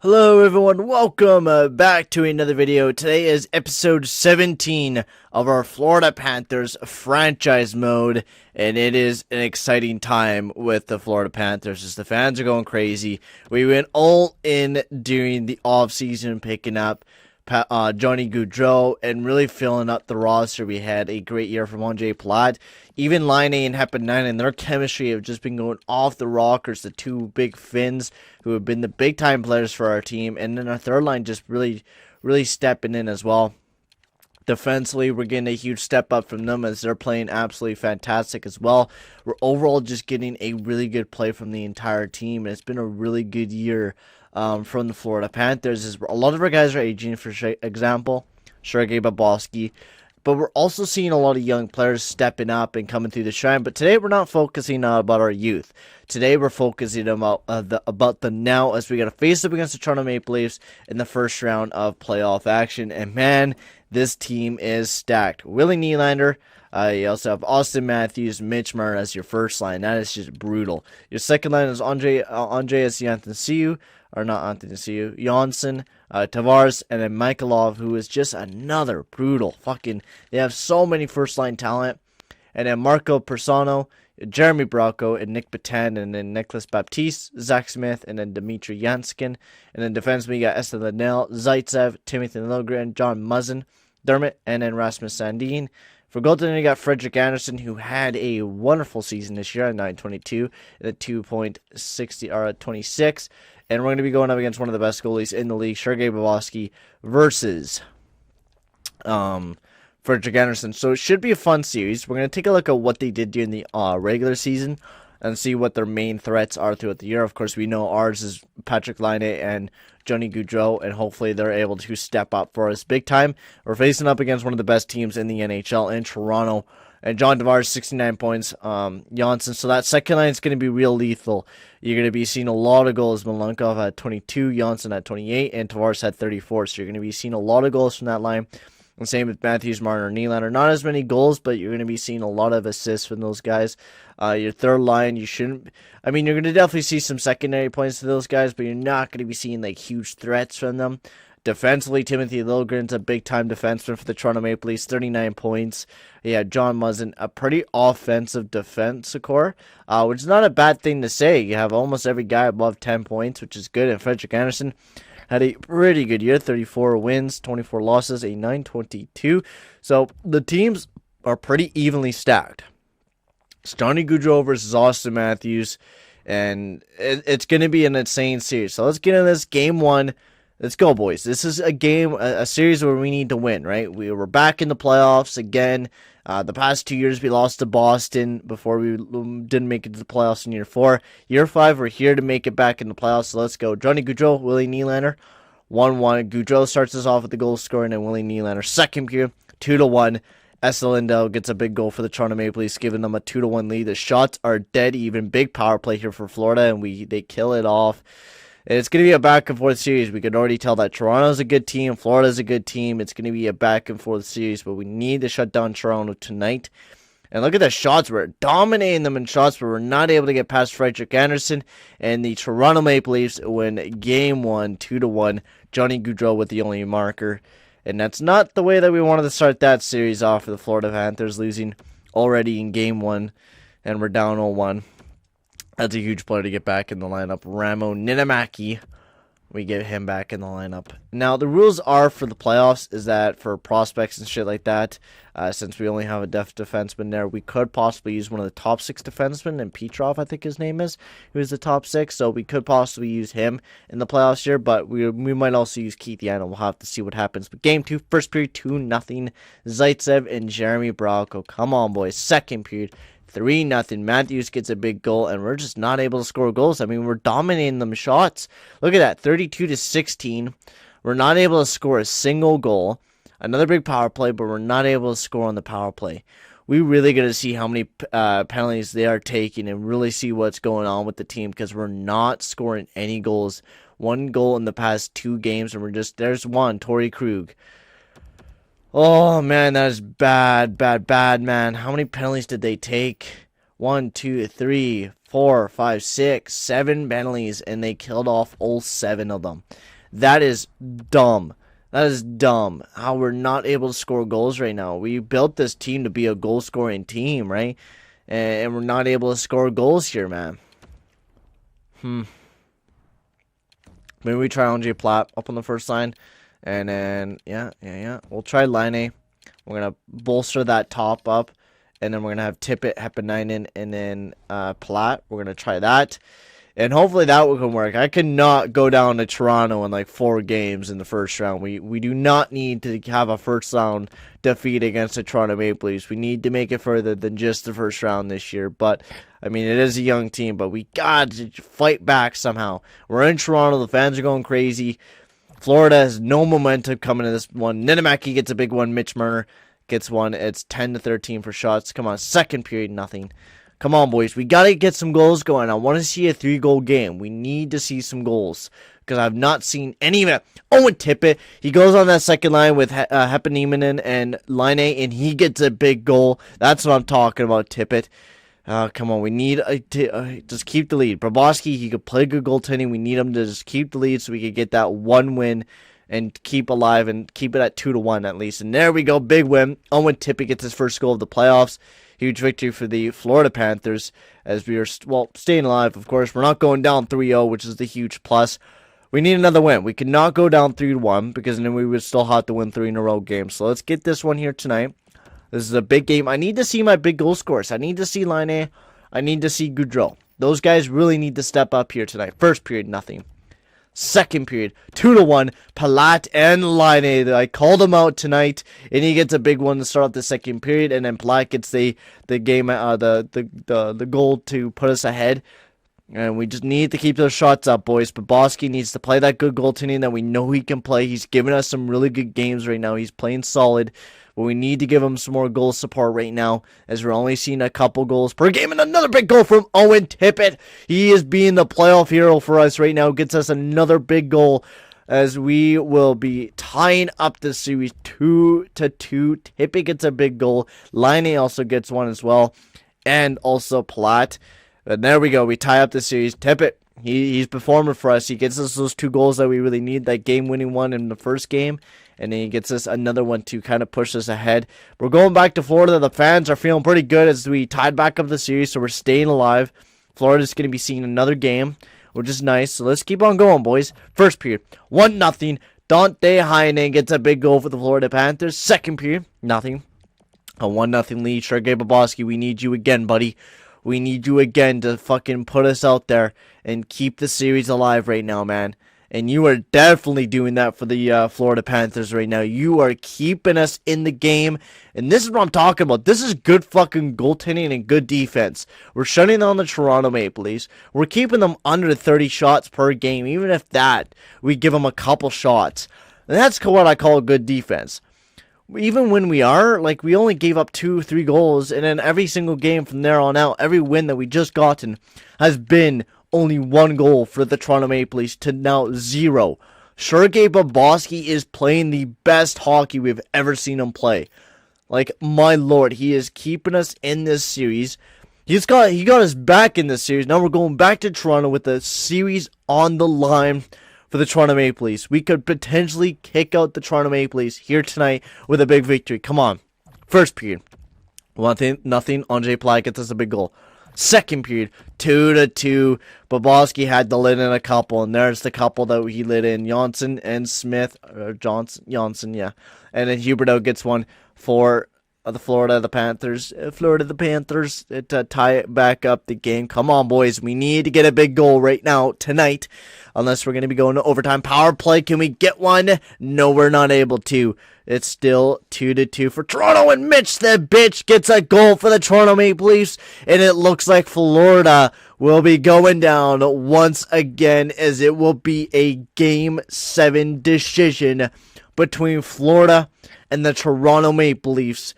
Hello everyone, welcome back to another video. Today is episode 17 of our Florida Panthers franchise mode, and it is an exciting time with the Florida Panthers as the fans are going crazy. We went all in during the offseason, picking up Johnny Gaudreau and really filling up the roster. We had a great year from Ondrej Palat. Even Line A and Hepanainen and their chemistry have just been going off the rockers. The two big Finns who have been the big time players for our team, and then our third line just really stepping in as well. Defensively, we're getting a huge step up from them as they're playing absolutely fantastic as well. We're overall just getting a really good play from the entire team, and it's been a really good year from the Florida Panthers. A lot of our guys are aging, for example, Sergei Bobrovsky, but we're also seeing a lot of young players stepping up and coming through the shine. But today we're not focusing about our youth. Today we're focusing about the now, as we got to face up against the Toronto Maple Leafs in the first round of playoff action. And man, this team is stacked. Willie Nylander. You also have Austin Matthews, Mitch Marner as your first line. That is just brutal. Your second line is Ondrej NTC, or not NTC, Janssen, Tavares, and then Michaelov, who is just another brutal fucking. They have so many first line talent. And then Marco Persano, Jeremy Bracco, and Nick Patan, and then Nicholas Baptiste, Zach Smith, and then Dmitry Yanskin. And then defenseman, you got Esther Liddell, Zaitsev, Timothy Liljegren, John Muzzin, Dermott, and then Rasmus Sandin. For goaltending, you got Frederik Andersen, who had a wonderful season this year at 9.22 and a 2.60 or 26. And we're going to be going up against one of the best goalies in the league, Sergei Bobrovsky, versus Frederik Andersen. So it should be a fun series. We're going to take a look at what they did during the regular season and see what their main threats are throughout the year. Of course, we know ours is Patrick Laine and Johnny Gaudreau, and hopefully they're able to step up for us big time. We're facing up against one of the best teams in the NHL in Toronto. And John Tavares, 69 points. Janssen. So that second line is going to be real lethal. You're going to be seeing a lot of goals. Malenkov at 22, Janssen at 28, and Tavares at 34. So you're going to be seeing a lot of goals from that line. And same with Matthews, Marner, Nylander. Not as many goals, but you're going to be seeing a lot of assists from those guys. Your third line, you shouldn't. I mean, you're going to definitely see some secondary points to those guys, but you're not going to be seeing like huge threats from them. Defensively, Timothy Liljegren's a big-time defenseman for the Toronto Maple Leafs, 39 points. Yeah, John Muzzin, a pretty offensive defense core, which is not a bad thing to say. You have almost every guy above 10 points, which is good. And Frederik Andersen had a pretty good year, 34 wins, 24 losses, a 9.22. So the teams are pretty evenly stacked. It's Johnny Gaudreau versus Austin Matthews, and it's going to be an insane series. So let's get into this game one. Let's go, boys. This is a series where we need to win, right? We were back in the playoffs again. The past 2 years, we lost to Boston before we didn't make it to the playoffs in year 4. Year 5, we're here to make it back in the playoffs, so let's go. Johnny Gaudreau, Willie Nylander, 1-1. Gaudreau starts us off with the goal scoring, and Willie Nylander, second period, 2-1. Esther Liddell gets a big goal for the Toronto Maple Leafs, giving them a 2-1 lead. The shots are dead even. Big power play here for Florida, and they kill it off. It's going to be a back-and-forth series. We could already tell that Toronto's a good team, Florida's a good team. It's going to be a back-and-forth series, but we need to shut down Toronto tonight. And look at the shots. We're dominating them in shots, but we're not able to get past Frederik Andersen. And the Toronto Maple Leafs win Game 1, 2-1. Johnny Gaudreau with the only marker. And that's not the way that we wanted to start that series off for the Florida Panthers, losing already in Game 1. And we're down 0-1. That's a huge player to get back in the lineup. Ramo Ninemaki, we get him back in the lineup. Now, the rules are for the playoffs is that for prospects and shit like that, since we only have a defenseman there, we could possibly use one of the top 6 defensemen, and Petrov, I think his name is, who's the top 6, so we could possibly use him in the playoffs here, but we might also use Keith Yandle. We'll have to see what happens. But game 2, first period, 2-0. Zaitsev and Jeremy Bracco. Come on, boys. Second period, 3-0. Matthews gets a big goal, and we're just not able to score goals. I mean, we're dominating them shots. Look at that, 32-16. We're not able to score a single goal. Another big power play, but we're not able to score on the power play. We really got to see how many penalties they are taking and really see what's going on with the team, because we're not scoring any goals. 1 goal in the past 2 games, and there's one, Torrey Krug. Oh, man, that is bad, man. How many penalties did they take? 1, 2, 3, 4, 5, 6, 7 penalties, and they killed off all 7 of them. That is dumb. That is dumb. How we're not able to score goals right now. We built this team to be a goal-scoring team, right? And we're not able to score goals here, man. Maybe we try Ondrej Palat up on the first line. And then, yeah. We'll try Line A. We're going to bolster that top up. And then we're going to have Tippett, Hepanainen, and then Palat. We're going to try that. And hopefully that can work. I cannot go down to Toronto in like 4 games in the first round. We do not need to have a first round defeat against the Toronto Maple Leafs. We need to make it further than just the first round this year. But, I mean, it is a young team, but we got to fight back somehow. We're in Toronto. The fans are going crazy. Florida has no momentum coming to this one. Ninemaki gets a big one. Mitch Marner gets one. It's 10-13 for shots. Come on, second period, nothing. Come on, boys. We got to get some goals going. I want to see a 3-goal game. We need to see some goals because I've not seen any of it. Owen Tippett, he goes on that second line with Hepanainen and Line A, and he gets a big goal. That's what I'm talking about, Tippett. Come on, we need just keep the lead. Bobrovsky, he could play good goaltending. We need him to just keep the lead so we could get that 1 win and keep alive and keep it at 2-1 at least. And there we go, big win. Owen Tippett gets his first goal of the playoffs. Huge victory for the Florida Panthers as we are, staying alive, of course. We're not going down 3-0, which is the huge plus. We need another win. We cannot go down 3-1 because then we would still have to win 3 in a row games. So let's get this one here tonight. This is a big game. I need to see my big goal scorers. I need to see Line A. I need to see Gaudreau. Those guys really need to step up here tonight. First period, nothing. Second period, 2-1. Palat and Line A. I called him out tonight, and he gets a big one to start off the second period. And then Palat gets the game, the goal to put us ahead. And we just need to keep those shots up, boys. Bobrovsky needs to play that good goaltending that we know he can play. He's giving us some really good games right now. He's playing solid. But we need to give him some more goal support right now, as we're only seeing a couple goals per game. And another big goal from Owen Tippett. He is being the playoff hero for us right now. Gets us another big goal, as we will be tying up the series 2-2. Tippett gets a big goal. Line A also gets one as well. And also Palat. And there we go. We tie up the series. Tippett, he's performing for us. He gets us those 2 goals that we really need. That game-winning one in the first game. And then he gets us another one to kind of push us ahead. We're going back to Florida. The fans are feeling pretty good as we tied back up the series. So we're staying alive. Florida's going to be seeing another game, which is nice. So let's keep on going, boys. First period, 1-0. Dante Heinen gets a big goal for the Florida Panthers. Second period, nothing. A 1-0 lead. Sergei Bobrovsky, we need you again, buddy. We need you again to fucking put us out there and keep the series alive right now, man. And you are definitely doing that for the Florida Panthers right now. You are keeping us in the game. And this is what I'm talking about. This is good fucking goaltending and good defense. We're shutting down the Toronto Maple Leafs. We're keeping them under 30 shots per game. Even if that, we give them a couple shots. And that's what I call good defense. Even when we only gave up 2-3 goals. And then every single game from there on out, every win that we just gotten has been only 1 goal for the Toronto Maple Leafs to now 0. Sergei Bobrovsky is playing the best hockey we've ever seen him play. Like, my lord, he is keeping us in this series. He got us back in this series. Now we're going back to Toronto with the series on the line for the Toronto Maple Leafs. We could potentially kick out the Toronto Maple Leafs here tonight with a big victory. Come on. First period, 1-0. Ondrej Palat gets us a big goal. Second period, 2-2. Bobrovsky had to let in a couple, and there's the couple that he let in. Johnson and Smith, Johnson, yeah. And then Huberdeau gets one for the Florida Panthers to tie it back up the game. Come on, boys. We need to get a big goal right now, tonight, unless we're going to be going to overtime. Power play, can we get one? No, we're not able to. It's still 2-2 for Toronto, and Mitch the bitch gets a goal for the Toronto Maple Leafs, and it looks like Florida will be going down once again, as it will be a Game 7 decision between Florida and the Toronto Maple Leafs.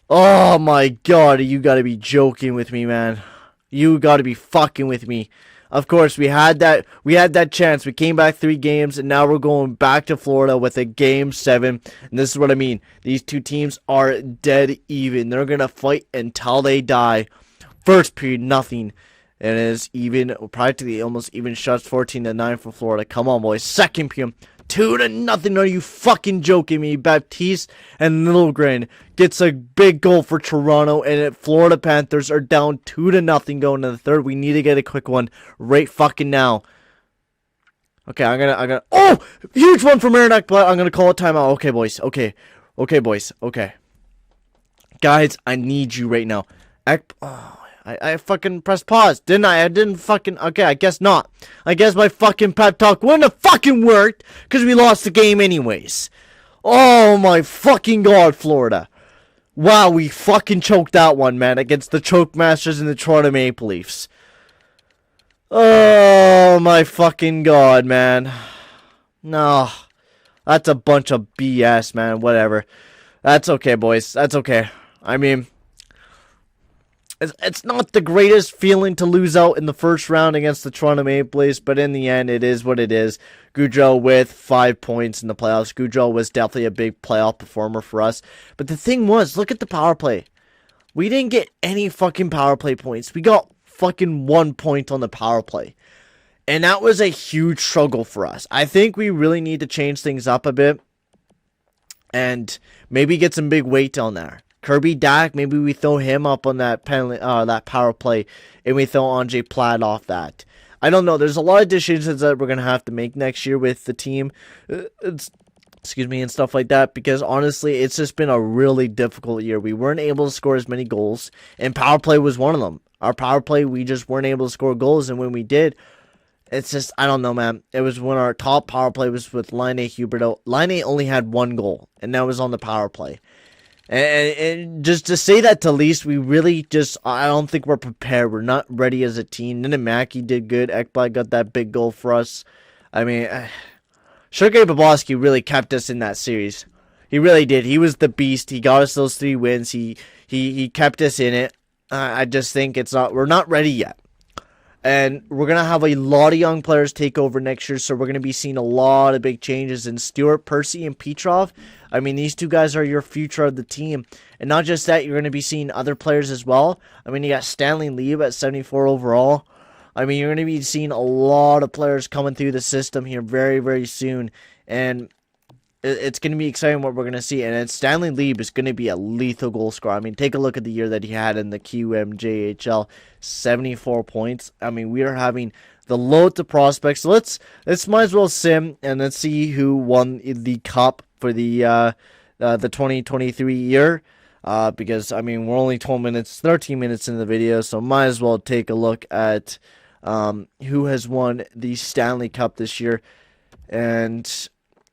Oh my god, you gotta be joking with me, man. You gotta be fucking with me. Of course, we had that chance. We came back 3 games, and now we're going back to Florida with a Game 7. And this is what I mean. These two teams are dead even. They're going to fight until they die First period, nothing. And it is even, practically almost even shots, 14-9 for Florida. Come on, boys. Second period, 2-0. Are you fucking joking me? Baptiste and Littlegren gets a big goal for Toronto, and Florida Panthers are down 2-0 going to the third. We need to get a quick one right fucking now. Okay, I'm gonna. Oh, huge one from Ondrej Ekblad. I'm gonna call a timeout. Okay, boys. Okay, boys. Okay, guys, I need you right now. I fucking pressed pause, didn't I? I didn't fucking... Okay, I guess not. I guess my fucking pep talk wouldn't have fucking worked, because we lost the game anyways. Oh my fucking god, Florida. Wow, we fucking choked that one, man, against the Choke Masters and the Toronto Maple Leafs. Oh my fucking god, man. No. That's a bunch of BS, man. Whatever. That's okay, boys. That's okay. I mean... It's not the greatest feeling to lose out in the first round against the Toronto Maple Leafs, but in the end, it is what it is. Gaudreau with 5 points in the playoffs. Gaudreau was definitely a big playoff performer for us. But the thing was, look at the power play. We didn't get any fucking power play points. We got fucking 1 point on the power play. And that was a huge struggle for us. I think we really need to change things up a bit. And maybe get some big weight on there. Kirby Dach, maybe we throw him up on that penalty, that power play, and we throw Ondrej Palat off that. I don't know. There's a lot of decisions that we're gonna have to make next year with the team, excuse me, and stuff like that. Because honestly, it's just been a really difficult year. We weren't able to score as many goals, and power play was one of them. Our power play, we just weren't able to score goals, and when we did, it's just, I don't know, man. It was when our top power play was with Laine Huberdeau. Laine only had 1 goal, and that was on the power play. And just to say that to least, we really just, I don't think we're prepared. We're not ready as a team. Ninemaki did good. Ekblad got that big goal for us. I mean, Sergei Bobrovsky really kept us in that series. He really did. He was the beast. He got us those 3 wins. He kept us in it. I just think we're not ready yet. And we're going to have a lot of young players take over next year, so we're going to be seeing a lot of big changes. And Stewart, Percy, and Petrov, I mean, these 2 guys are your future of the team. And not just that, you're going to be seeing other players as well. I mean, you got Stanley Lieb at 74 overall. I mean, you're going to be seeing a lot of players coming through the system here very, very soon. And it's going to be exciting what we're going to see. And Stanley Lieb is going to be a lethal goal scorer. I mean, take a look at the year that he had in the QMJHL. 74 points. I mean, we are having the load to prospects. So let's might as well sim and let's see who won the cup for the 2023 year. Because, I mean, we're only 13 minutes in the video. So might as well take a look at who has won the Stanley Cup this year. And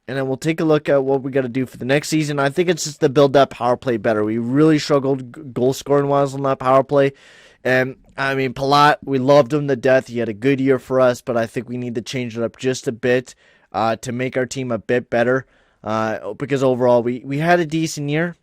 then we'll take a look at what we got to do for the next season. I think it's just to build that power play better. We really struggled goal scoring wise on that power play. And, I mean, Palat, we loved him to death. He had a good year for us, but I think we need to change it up just a bit to make our team a bit better. Because overall, we had a decent year.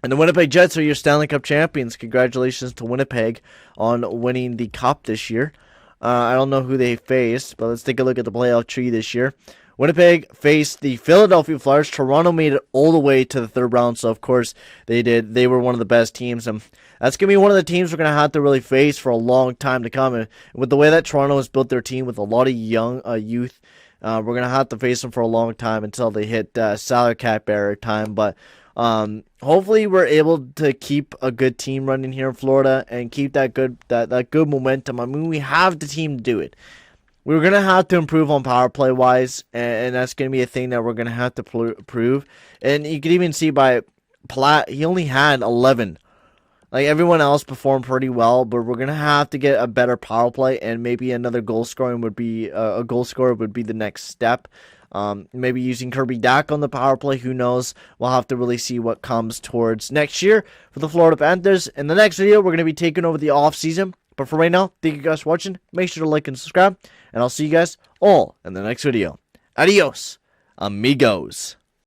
And the Winnipeg Jets are your Stanley Cup champions. Congratulations to Winnipeg on winning the cup this year. I don't know who they faced, but let's take a look at the playoff tree this year. Winnipeg faced the Philadelphia Flyers. Toronto made it all the way to the 3rd round, so of course they did. They were one of the best teams, and that's going to be one of the teams we're going to have to really face for a long time to come. And with the way that Toronto has built their team with a lot of young youth, we're going to have to face them for a long time until they hit salary cap era time. But hopefully we're able to keep a good team running here in Florida and keep that good momentum. I mean, we have the team to do it. We're going to have to improve on power play wise, and that's going to be a thing that we're going to have to prove. And you can even see by Palat, he only had 11. Like, everyone else performed pretty well, but we're going to have to get a better power play, and maybe another goal scoring would be, a goal scorer would be the next step. Maybe using Kirby Dach on the power play, who knows? We'll have to really see what comes towards next year for the Florida Panthers. In the next video, we're going to be taking over the off-season. But for right now, thank you guys for watching. Make sure to like and subscribe. And I'll see you guys all in the next video. Adios, amigos.